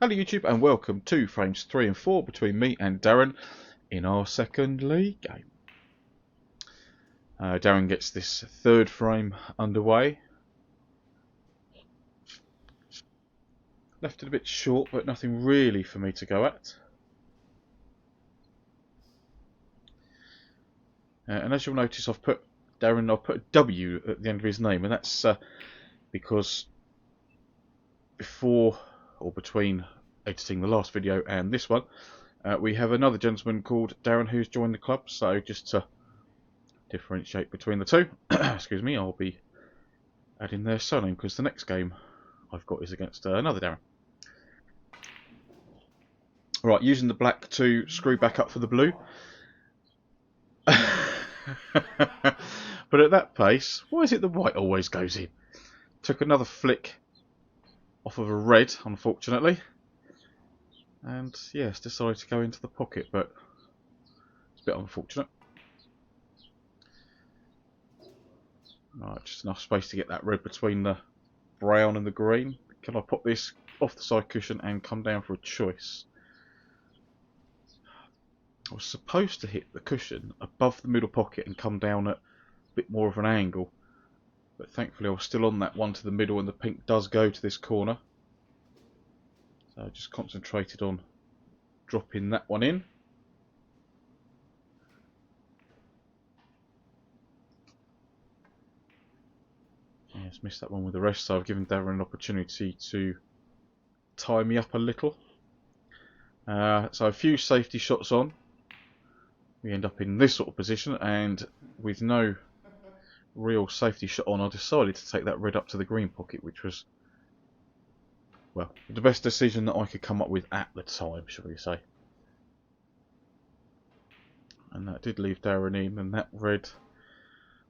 Hello YouTube and welcome to frames 3 and 4 between me and Darren in our second league game. Darren gets this third frame underway. Left it a bit short, but nothing really for me to go at. And as you'll notice, I've put a W at the end of his name, and that's because before or between editing the last video and this one, we have another gentleman called Darren who's joined the club, so just to differentiate between the two, excuse me, I'll be adding their surname because the next game I've got is against another Darren. Right, using the black to screw back up for the blue. But at that pace, why is it the white always goes in? Took another flick off of a red, unfortunately. And yes, decided to go into the pocket, but it's a bit unfortunate. Right, just enough space to get that red between the brown and the green. Can I pop this off the side cushion and come down for a choice? I was supposed to hit the cushion above the middle pocket and come down at a bit more of an angle, but thankfully I was still on that one to the middle and the pink does go to this corner. So I just concentrated on dropping that one in. Yes, missed that one with the rest, so I've given Darren an opportunity to tie me up a little. So a few safety shots on. We end up in this sort of position, and with no real safety shot on, I decided to take that red up to the green pocket, which was, well, the best decision that I could come up with at the time, shall we say. And that did leave Darren in, and that red,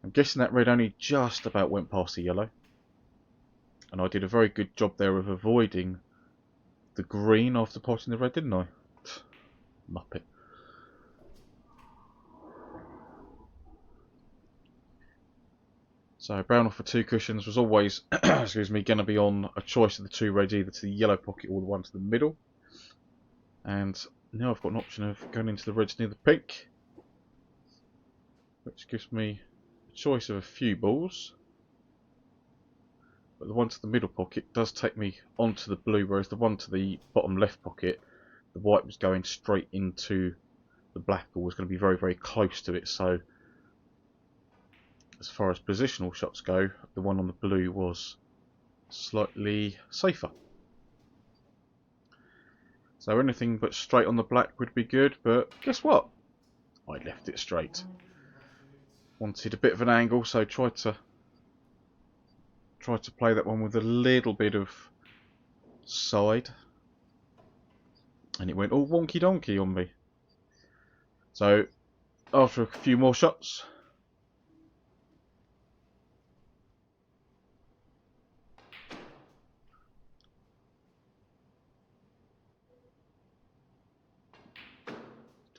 I'm guessing that red only just about went past the yellow. And I did a very good job there of avoiding the green after potting the red, didn't I? Muppet. So brown off for two cushions was always, excuse me, going to be on a choice of the two reds, either to the yellow pocket or the one to the middle. And now I've got an option of going into the reds near the pink, which gives me a choice of a few balls. But the one to the middle pocket does take me onto the blue, whereas the one to the bottom left pocket, the white was going straight into the black, or was going to be very, very close to it. So as far as positional shots go, the one on the blue was slightly safer. So anything but straight on the black would be good, but guess what? I left it straight. Wanted a bit of an angle, so tried to play that one with a little bit of side, and it went all wonky donkey on me. So after a few more shots,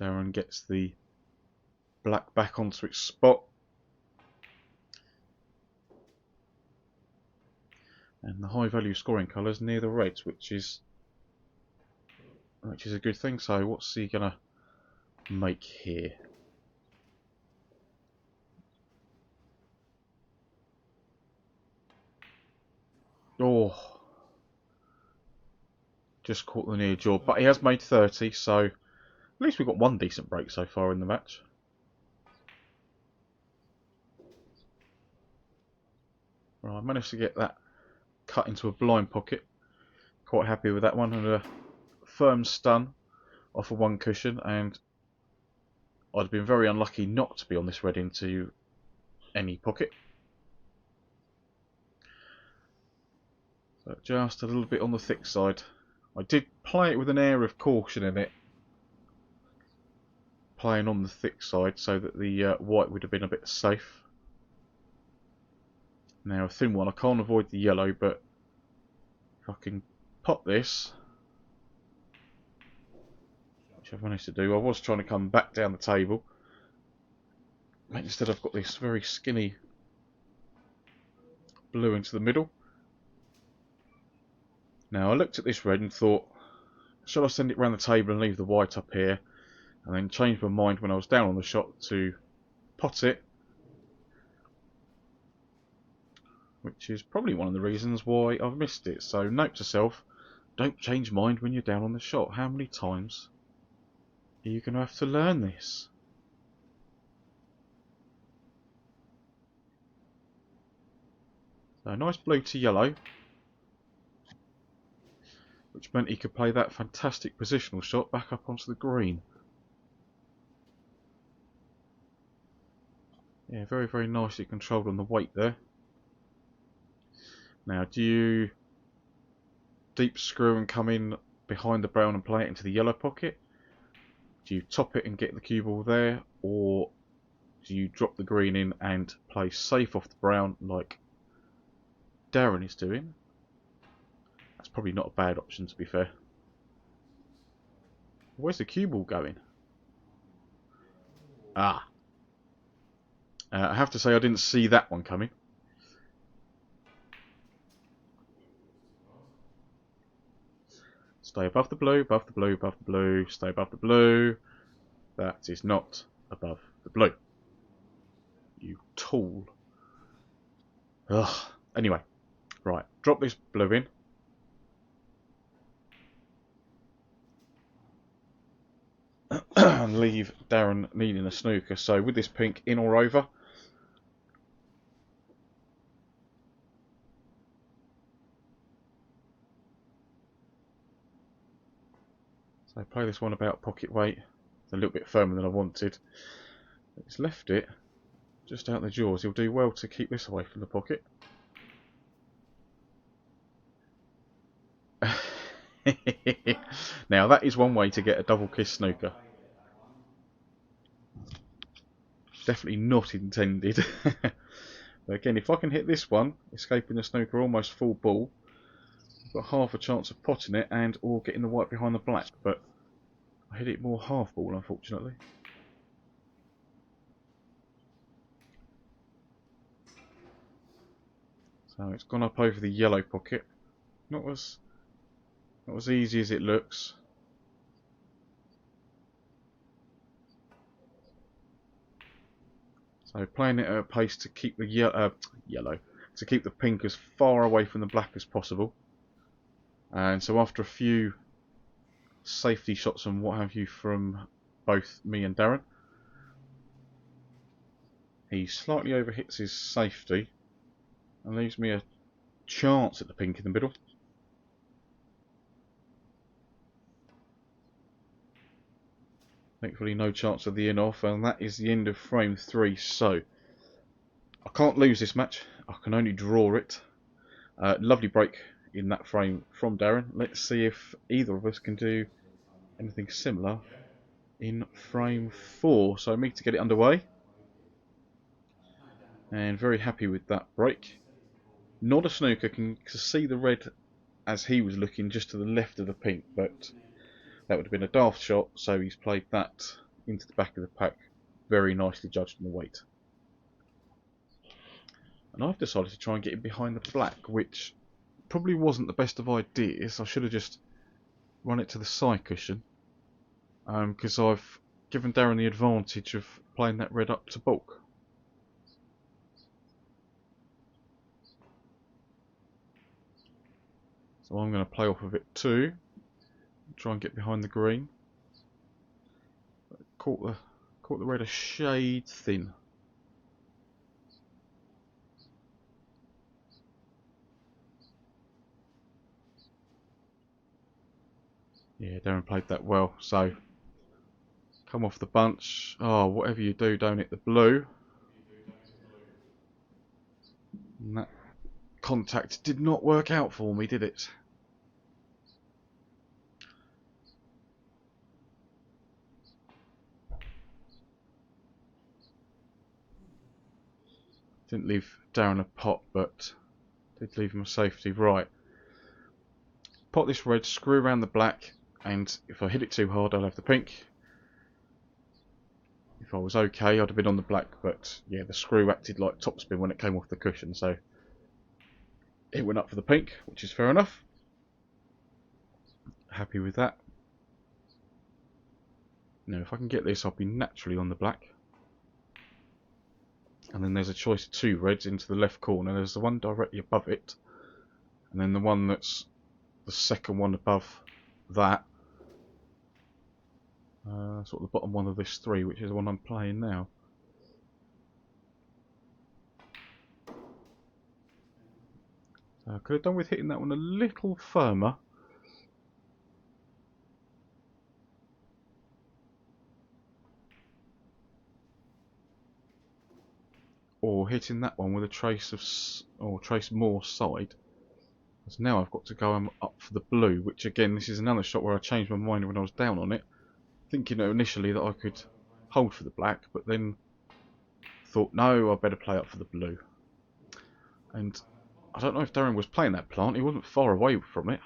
Darren gets the black back onto its spot, and the high value scoring colours near the reds, which is a good thing. So what's he gonna make here? Oh, just caught the near jaw, but he has made 30, so at least we've got one decent break so far in the match. Right, I managed to get that cut into a blind pocket. Quite happy with that one, and a firm stun off of one cushion, and I'd have been very unlucky not to be on this red into any pocket. So just a little bit on the thick side. I did play it with an air of caution in it, playing on the thick side so that the white would have been a bit safe. Now a thin one, I can't avoid the yellow, but if I can pop this, which I've managed to do, I was trying to come back down the table, but instead I've got this very skinny blue into the middle. Now I looked at this red and thought, Shall I send it round the table and leave the white up here, and then change my mind when I was down on the shot to pot it, which is probably one of the reasons why I've missed it. So note to self, don't change mind when you're down on the shot. How many times are you going to have to learn this? So a nice blue to yellow, which meant he could play that fantastic positional shot back up onto the green. Yeah, very, very nicely controlled on the weight there. Now, do you deep screw and come in behind the brown and play it into the yellow pocket? Do you top it and get the cue ball there? Or do you drop the green in and play safe off the brown like Darren is doing? That's probably not a bad option, to be fair. Where's the cue ball going? Ah. I have to say I didn't see that one coming. Stay above the blue, above the blue, above the blue, stay above the blue. That is not above the blue. You tool. Ugh. Anyway, right, drop this blue in. And leave Darren needing a snooker. So with this pink in or over. So play this one about pocket weight. It's a little bit firmer than I wanted. It's left it just out the jaws. He'll do well to keep this away from the pocket. Now that is one way to get a double kiss snooker. Definitely not intended. But again, if I can hit this one, escaping the snooker almost full ball, I've got half a chance of potting it and or getting the white behind the black, but I hit it more half ball, unfortunately. So it's gone up over the yellow pocket. Not as easy as it looks. So playing it at a pace to keep the yellow, to keep the pink as far away from the black as possible. And so after a few safety shots and what have you from both me and Darren, he slightly overhits his safety and leaves me a chance at the pink in the middle. Thankfully no chance of the in off, and that is the end of frame 3. So I can't lose this match, I can only draw it. Lovely break in that frame from Darren. Let's see if either of us can do anything similar in frame 4. So me to get it underway, and very happy with that break. Not a snooker, can see the red as he was looking just to the left of the pink, but that would have been a daft shot, so he's played that into the back of the pack. Very nicely judged in the weight. And I've decided to try and get him behind the black, which probably wasn't the best of ideas. I should have just run it to the side cushion, because I've given Darren the advantage of playing that red up to bulk. So I'm going to play off of it too. Try and get behind the green. Caught the red a shade thin. Yeah, Darren played that well. So come off the bunch. Oh, whatever you do, don't hit the blue. And that contact did not work out for me, did it? Didn't leave Darren a pot, but did leave him a safety. Right. Pot this red, screw around the black, and if I hit it too hard, I'll have the pink. If I was okay, I'd have been on the black, but yeah, the screw acted like topspin when it came off the cushion, so it went up for the pink, which is fair enough. Happy with that. Now if I can get this, I'll be naturally on the black. And then there's a choice of 2 reds into the left corner. There's the one directly above it, and then the one that's the second one above that. Sort of the bottom one of this 3, which is the one I'm playing now. I could have done with hitting that one a little firmer. Or hitting that one with a trace of, or trace more side. So now I've got to go up for the blue, which again, this is another shot where I changed my mind when I was down on it. Thinking initially that I could hold for the black, but then thought, no, I better play up for the blue. And I don't know if Darren was playing that plant, he wasn't far away from it.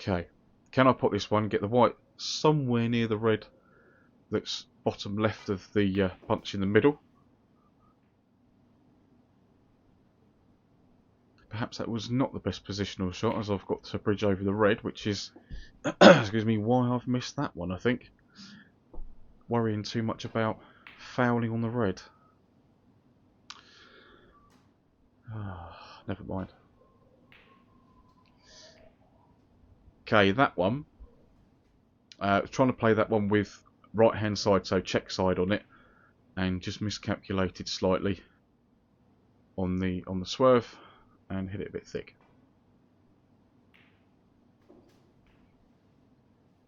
Okay, can I put this one, get the white somewhere near the red that's bottom left of the bunch in the middle? Perhaps that was not the best positional shot, as I've got to bridge over the red, which is, excuse me, why I've missed that one, I think. Worrying too much about fouling on the red. Never mind. Okay, that one. Trying to play that one with right hand side, so check side on it, and just miscalculated slightly on the swerve and hit it a bit thick.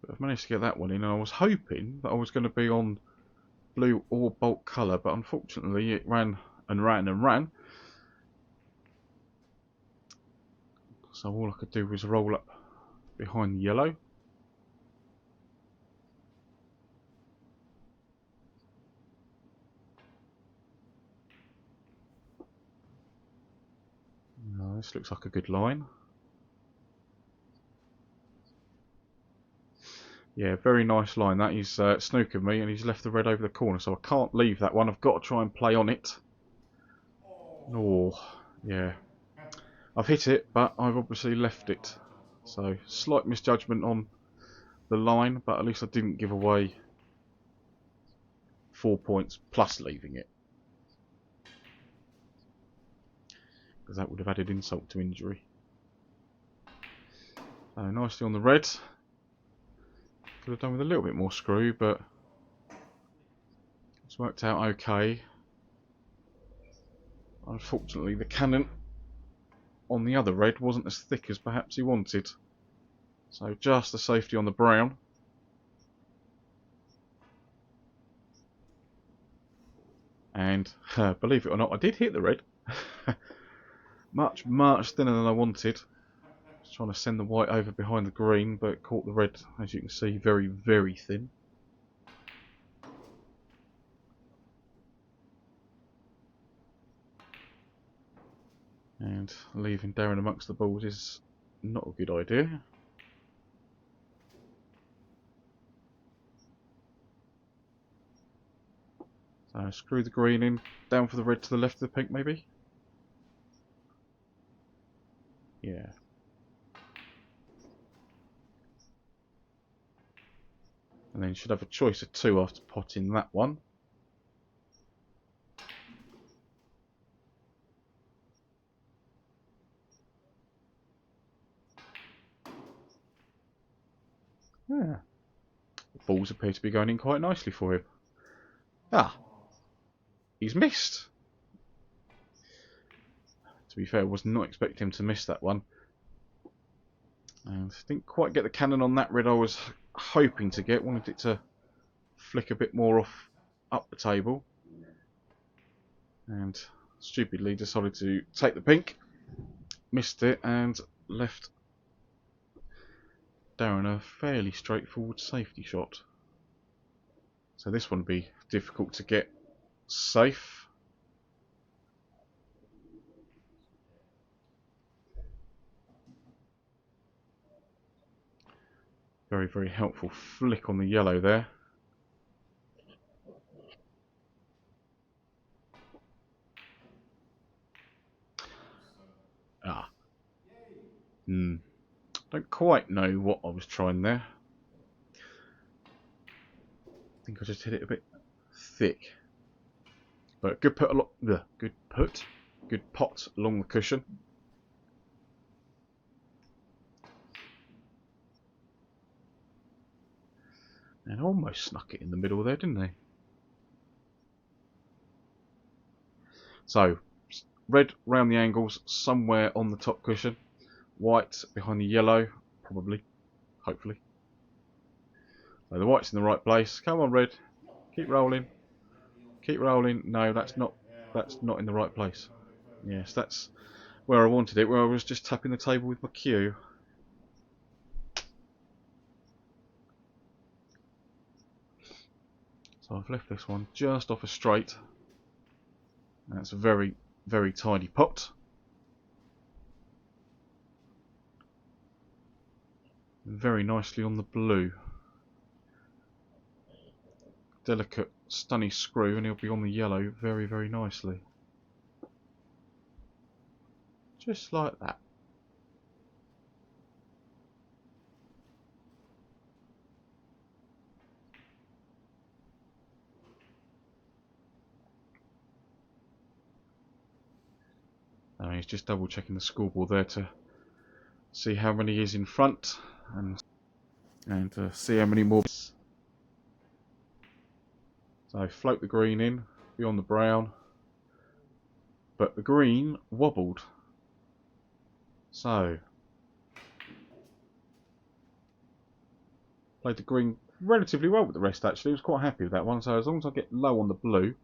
But I've managed to get that one in, and I was hoping that I was going to be on blue or bulk colour, but unfortunately it ran and ran and ran. So all I could do was roll up behind the yellow. This looks like a good line. Yeah, very nice line. That he's snookered me, and he's left the red over the corner, so I can't leave that one. I've got to try and play on it. Oh, yeah. I've hit it, but I've obviously left it. So, slight misjudgment on the line, but at least I didn't give away 4 points plus leaving it. Because that would have added insult to injury. So, nicely on the red. Could have done with a little bit more screw, but it's worked out okay. Unfortunately, the cannon on the other red wasn't as thick as perhaps he wanted. So just the safety on the brown. And believe it or not, I did hit the red. much thinner than I wanted. Just trying to send the white over behind the green, but caught the red, as you can see, very thin. And leaving Darren amongst the balls is not a good idea. So screw the green in, down for the red to the left of the pink maybe? Yeah. And then should have a choice of 2 after potting that one. Yeah. The balls appear to be going in quite nicely for him. Ah! He's missed! To be fair, I was not expecting him to miss that one. And didn't quite get the cannon on that red I was hoping to get. Wanted it to flick a bit more off up the table. And stupidly decided to take the pink. Missed it and left Darren a fairly straightforward safety shot. So this one would be difficult to get safe. Very helpful flick on the yellow there. Ah. Don't quite know what I was trying there. I think I just hit it a bit thick. But good put, good pot along the cushion. And almost snuck it in the middle there, didn't they? So, red round the angles, somewhere on the top cushion. White behind the yellow, probably, hopefully. So the white's in the right place. Come on, red. Keep rolling. Keep rolling. No, that's not in the right place. Yes, that's where I wanted it, where I was just tapping the table with my cue. So I've left this one just off a straight. That's a very, very tidy pot. Very nicely on the blue. Delicate, stunny screw, and he'll be on the yellow very, very nicely. Just like that. He's just double checking the scoreboard there to see how many is in front and to see how many more. So float the green in, be on the brown, but the green wobbled. So played the green relatively well with the rest actually. I was quite happy with that one. So as long as I get low on the blue,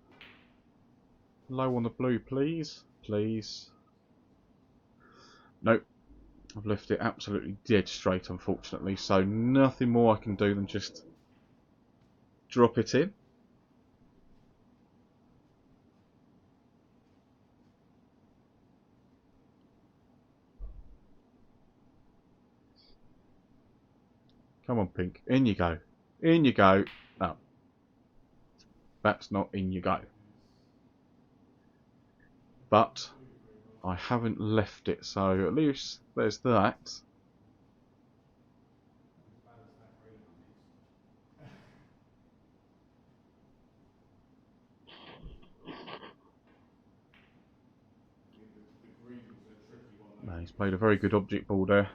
please, please. Nope, I've left it absolutely dead straight unfortunately. So nothing more I can do than just drop it in. Come on, pink. In you go. In you go. No. That's not in you go. But I haven't left it, so at least there's that. No, he's played a very good object ball there.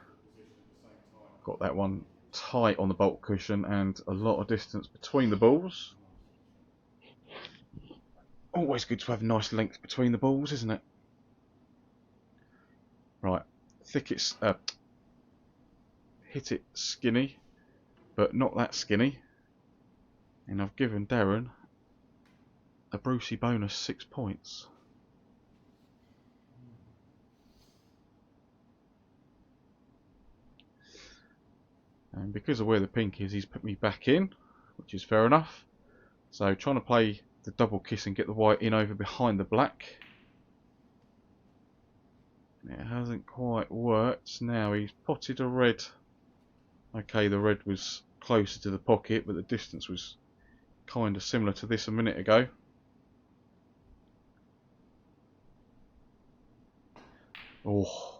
Got that one tight on the bolt cushion and a lot of distance between the balls. Always good to have nice length between the balls, isn't it? Right, hit it skinny, but not that skinny. And I've given Darren a Brucey bonus 6 points. And because of where the pink is, he's put me back in, which is fair enough. So trying to play the double kiss and get the white in over behind the black. It hasn't quite worked. Now he's potted a red. Okay, the red was closer to the pocket, but the distance was kind of similar to this a minute ago. Oh.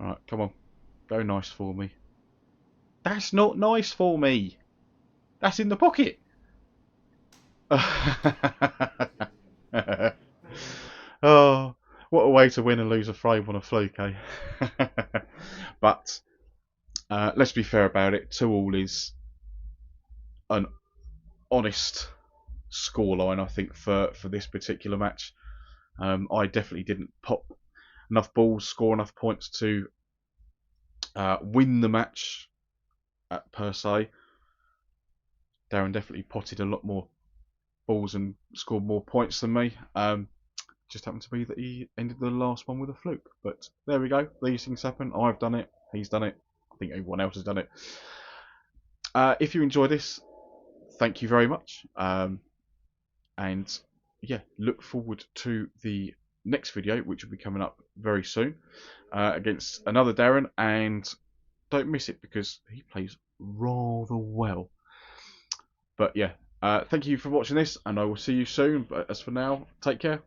Alright, come on. Go nice for me. That's not nice for me. That's in the pocket. Oh, what a way to win and lose a frame on a fluke, eh? But let's be fair about it. 2-all is an honest scoreline, I think, for this particular match. I definitely didn't pop enough balls, score enough points to win the match per se. Darren definitely potted a lot more balls and scored more points than me. Just happened to be that he ended the last one with a fluke. But there we go. These things happen. I've done it. He's done it. I think everyone else has done it. If you enjoy this, thank you very much. And yeah, look forward to the next video, which will be coming up very soon, against another Darren. And don't miss it because he plays rather well. But yeah, thank you for watching this, and I will see you soon. But as for now, take care.